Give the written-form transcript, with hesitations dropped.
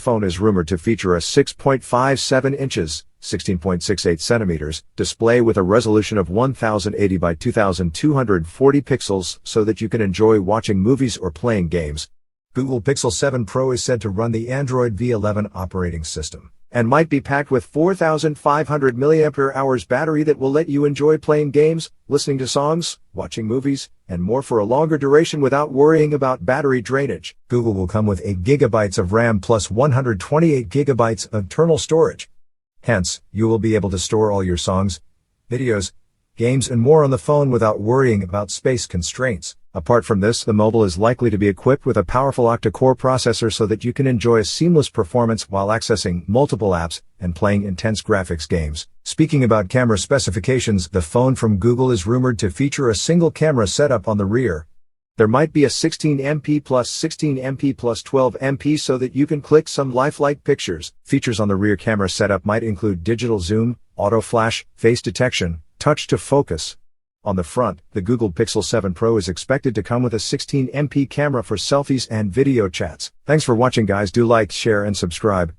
phone is rumored to feature a 6.57 inches, 16.68 centimeters, display with a resolution of 1080 by 2240 pixels so that you can enjoy watching movies or playing games. Google Pixel 7 Pro is said to run the Android V11 operating system and might be packed with 4,500 mAh battery that will let you enjoy playing games, listening to songs, watching movies, and more for a longer duration without worrying about battery drainage. Google will come with 8 GB of RAM plus 128 GB of internal storage. Hence, you will be able to store all your songs, videos, games and more on the phone without worrying about space constraints. Apart from this, the mobile is likely to be equipped with a powerful octa-core processor so that you can enjoy a seamless performance while accessing multiple apps and playing intense graphics games. Speaking about camera specifications, the phone from Google is rumored to feature a single camera setup on the rear. There might be a 16MP plus 16MP plus 12MP so that you can click some lifelike pictures. Features on the rear camera setup might include digital zoom, auto flash, face detection, touch to focus. On the front, the Google Pixel 7 Pro is expected to come with a 16MP camera for selfies and video chats. Thanks for watching guys, do like, share and subscribe.